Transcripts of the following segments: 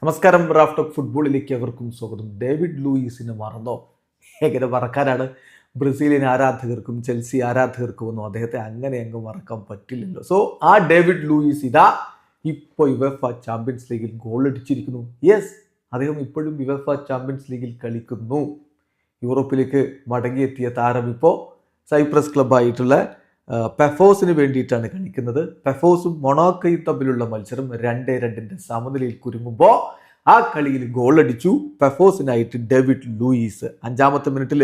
നമസ്കാരം. Raf talk ഫുട്ബോളിലേക്ക് അവർക്കും സ്വാഗതം. ഡേവിഡ് ലൂയിസിനെ മറന്നോ? എങ്ങനെ മറക്കാനാണ്? ബ്രസീലിയൻ ആരാധകർക്കും ചെൽസി ആരാധകർക്കും ഒന്നും അദ്ദേഹത്തെ അങ്ങനെ അങ്ങ് മറക്കാൻ പറ്റില്ലല്ലോ. സോ ആ ഡേവിഡ് ലൂയിസ് ഇതാ ഇപ്പോൾ യുവേഫ ചാമ്പ്യൻസ് ലീഗിൽ ഗോൾ അടിച്ചിരിക്കുന്നു. യെസ്, അദ്ദേഹം ഇപ്പോഴും യുവേഫ ചാമ്പ്യൻസ് ലീഗിൽ കളിക്കുന്നു. യൂറോപ്പിലേക്ക് മടങ്ങിയെത്തിയ താരം ഇപ്പോൾ സൈപ്രസ് ക്ലബ്ബായിട്ടുള്ള പെഫോസിന് വേണ്ടിയിട്ടാണ് കളിക്കുന്നത്. പെഫോസും മൊണാക്കോയും തമ്മിലുള്ള മത്സരം 2-2 സമനിലയിൽ കുരുങ്ങുമ്പോൾ ആ കളിയിൽ ഗോൾ അടിച്ചു പെഫോസിനായിട്ട് ഡേവിഡ് ലൂയിസ്. 5ാമത്തെ മിനിറ്റിൽ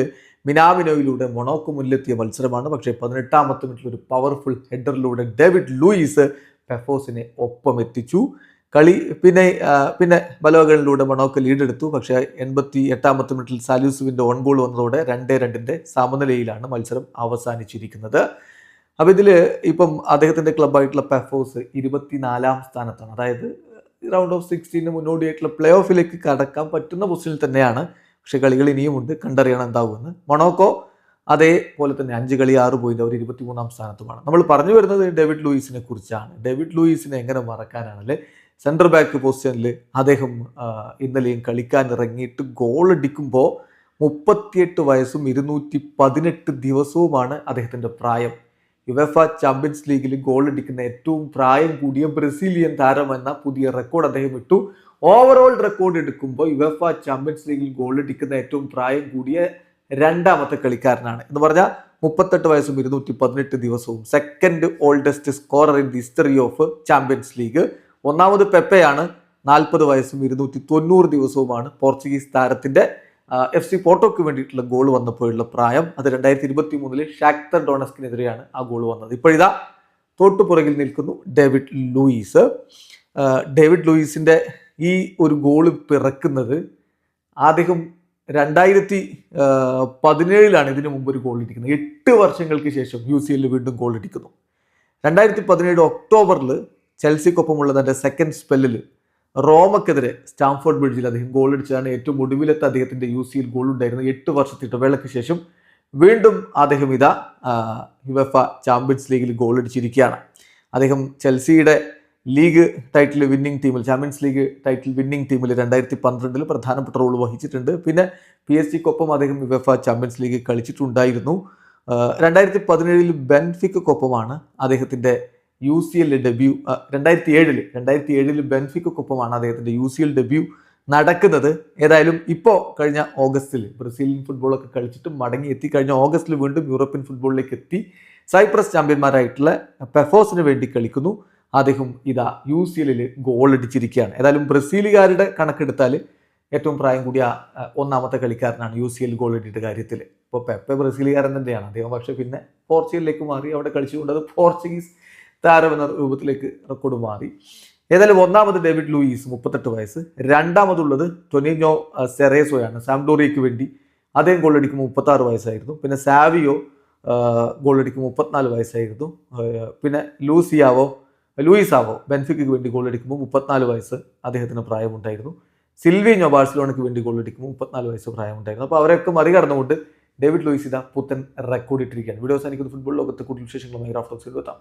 മിനാമിനോയിലൂടെ മൊണാക്കോ മുന്നിലെത്തിയ മത്സരമാണ്. പക്ഷേ 18ാമത്തെ മിനിറ്റിൽ ഒരു പവർഫുൾ ഹെഡറിലൂടെ ഡേവിഡ് ലൂയിസ് പെഫോസിനെ ഒപ്പം എത്തിച്ചു. കളി പിന്നെ ബലോകളിലൂടെ മൊണാക്കോ ലീഡെടുത്തു. പക്ഷേ 88ാമത്തെ മിനിറ്റിൽ സാലൂസുവിൻ്റെ ഓൺ ഗോൾ വന്നതോടെ 2-2 സമനിലയിലാണ് മത്സരം അവസാനിച്ചിരിക്കുന്നത്. അപ്പോൾ ഇതിൽ ഇപ്പം അദ്ദേഹത്തിൻ്റെ ക്ലബ്ബായിട്ടുള്ള പെഫോസ് 24ാം സ്ഥാനത്താണ്. അതായത് റൗണ്ട് ഓഫ് 16 മുന്നോടിയായിട്ടുള്ള പ്ലേ ഓഫിലേക്ക് കടക്കാൻ പറ്റുന്ന പൊസിഷനിൽ തന്നെയാണ്. പക്ഷേ കളികൾ ഇനിയുമുണ്ട്, കണ്ടറിയണം എന്താകുമെന്ന്. മൊണാക്കോ അതേപോലെ തന്നെ 5 കളി 6 പോയിന്റ്, അവർ 23ാം സ്ഥാനത്തുമാണ്. നമ്മൾ പറഞ്ഞു വരുന്നത് ഡേവിഡ് ലൂയിസിനെ കുറിച്ചാണ്. ഡേവിഡ് ലൂയിസിനെ എങ്ങനെ മറക്കാനാണല്ലേ? സെൻട്രൽ ബാക്ക് പൊസിഷനിൽ അദ്ദേഹം ഇന്നലെയും കളിക്കാൻ ഇറങ്ങിയിട്ട് ഗോൾ അടിക്കുമ്പോൾ 38 വയസ്സും 218 ദിവസവുമാണ് അദ്ദേഹത്തിൻ്റെ പ്രായം. യുവേഫ ചാമ്പ്യൻസ് ലീഗിൽ ഗോൾ അടിക്കുന്ന ഏറ്റവും പ്രായം കൂടിയ ബ്രസീലിയൻ താരം എന്ന പുതിയ റെക്കോർഡ് അദ്ദേഹം ഇട്ടു. ഓവറോൾ റെക്കോർഡ് എടുക്കുമ്പോൾ യുവേഫ ചാമ്പ്യൻസ് ലീഗിൽ ഗോൾ അടിക്കുന്ന ഏറ്റവും പ്രായം കൂടിയ 2ാമത്തെ കളിക്കാരനാണ്. എന്ന് പറഞ്ഞാൽ 38 വയസ്സും 218 ദിവസവും. Second oldest scorer in the history of champions league. 1ാമത് പെപ്പയാണ്. 40 വയസ്സും 290 ദിവസവുമാണ് പോർച്ചുഗീസ് താരത്തിന്റെ FC പോർട്ടോക്ക് വേണ്ടിയിട്ടുള്ള ഗോൾ വന്നപ്പോഴുള്ള പ്രായം. അത് 2023 ഷാക്തർ ഡോണസ്കിനെതിരെയാണ് ആ ഗോൾ വന്നത്. ഇപ്പോഴിതാ തൊട്ടുപുറകിൽ നിൽക്കുന്നു ഡേവിഡ് ലൂയിസ്. ഡേവിഡ് ലൂയിസിന്റെ ഈ ഒരു ഗോൾ പിറക്കുന്നത് അദ്ദേഹം 2017 ഇതിനു മുമ്പ് ഒരു ഗോൾ അടിക്കുന്നത്. 8 വർഷങ്ങൾക്ക് ശേഷം UCL വീണ്ടും ഗോൾ അടിക്കുന്നു. 2017 ഒക്ടോബറിൽ ചെൽസിക്കൊപ്പമുള്ള തന്റെ സെക്കൻഡ് സ്പെല്ലിൽ റോമക്കെതിരെ സ്റ്റാംഫോർഡ് ബ്രിഡ്ജിൽ അദ്ദേഹം ഗോൾ അടിച്ചതാണ് ഏറ്റവും ഒടുവിലത്തെ അദ്ദേഹത്തിന്റെ UCL ഗോൾ ഉണ്ടായിരുന്നു. 8 വർഷത്തെ ഇടവേളയ്ക്ക് ശേഷം വീണ്ടും അദ്ദേഹം ഇതാ യുവേഫ ചാമ്പ്യൻസ് ലീഗിൽ ഗോൾ അടിച്ചിരിക്കുകയാണ്. അദ്ദേഹം ചെൽസിയുടെ ലീഗ് ടൈറ്റിൽ വിന്നിംഗ് ടീമിൽ, ചാമ്പ്യൻസ് ലീഗ് ടൈറ്റിൽ വിന്നിംഗ് ടീമിൽ 2012 പ്രധാനപ്പെട്ട റോൾ വഹിച്ചിട്ടുണ്ട്. പിന്നെ PSG-ക്കൊപ്പം അദ്ദേഹം യുവേഫ ചാമ്പ്യൻസ് ലീഗ് കളിച്ചിട്ടുണ്ടായിരുന്നു. 2017 ബെൻഫിക്കക്കൊപ്പമാണ് അദ്ദേഹത്തിന്റെ UCL ഡെബ്യൂ. 2007 ബെൻഫിക്കക്കൊപ്പമാണ് അദ്ദേഹത്തിന്റെ UCL ഡെബ്യൂ നടക്കുന്നത്. ഏതായാലും ഇപ്പോൾ കഴിഞ്ഞ ഓഗസ്റ്റിൽ ബ്രസീലിയൻ ഫുട്ബോളൊക്കെ കളിച്ചിട്ട് മടങ്ങി എത്തി. കഴിഞ്ഞ ഓഗസ്റ്റിൽ വീണ്ടും യൂറോപ്യൻ ഫുട്ബോളിലേക്ക് എത്തി. സൈപ്രസ് ചാമ്പ്യന്മാരായിട്ടുള്ള പെഫോസിന് വേണ്ടി കളിക്കുന്നു. അദ്ദേഹം ഇതാ UCL ഗോൾ അടിച്ചിരിക്കുകയാണ്. ഏതായാലും ബ്രസീലുകാരുടെ കണക്കെടുത്താൽ ഏറ്റവും പ്രായം കൂടിയ 1ാമത്തെ കളിക്കാരനാണ് UCL ഗോൾ അടിയുടെ കാര്യത്തിൽ. ഇപ്പോൾ പെപ്പെ ബ്രസീലുകാരൻ തന്നെയാണ് അദ്ദേഹം. പക്ഷേ പിന്നെ പോർച്ചുഗലിലേക്ക് മാറി അവിടെ കളിച്ചുകൊണ്ടത് പോർച്ചുഗീസ് താരം എന്ന രൂപത്തിലേക്ക് റെക്കോർഡ് മാറി. ഏതായാലും 1ാമത് ഡേവിഡ് ലൂയിസ് 38 വയസ്സ്. 2ാമതുള്ളത് ടൊനിനോ സെറേസോയാണ് സാംപ്ഡോറിയയ്ക്ക് വേണ്ടി. അദ്ദേഹം ഗോൾ അടിക്കുമ്പോൾ 36 വയസ്സായിരുന്നു. പിന്നെ സാവിയോ ഗോൾ അടിക്കുമ്പോൾ 34 വയസ്സായിരുന്നു. പിന്നെ ലൂയിസാവോ ബെൻഫിക്കയ്ക്ക് വേണ്ടി ഗോൾ അടിക്കുമ്പോൾ 34 വയസ്സ് അദ്ദേഹത്തിന് പ്രായമുണ്ടായിരുന്നു. സിൽവിഞ്ഞോ ബാഴ്സലോണയ്ക്ക് വേണ്ടി ഗോൾ അടിക്കുമ്പോൾ 34 വയസ്സ് പ്രായമുണ്ടായിരുന്നു. അപ്പോൾ അവരൊക്കെ മറികടന്നുകൊണ്ട് ഡേവിഡ് ലൂയിസ് ഇതാ പുത്തൻ റെക്കോർഡ് ഇട്ടിരിക്കുകയാണ്. വീഡിയോസ് എനിക്ക് ഫുട്ബോൾ ലോകത്തെ കൂടുതൽ വിശേഷങ്ങളുമായി റാഫ് ടോക്സിൽ എത്താം.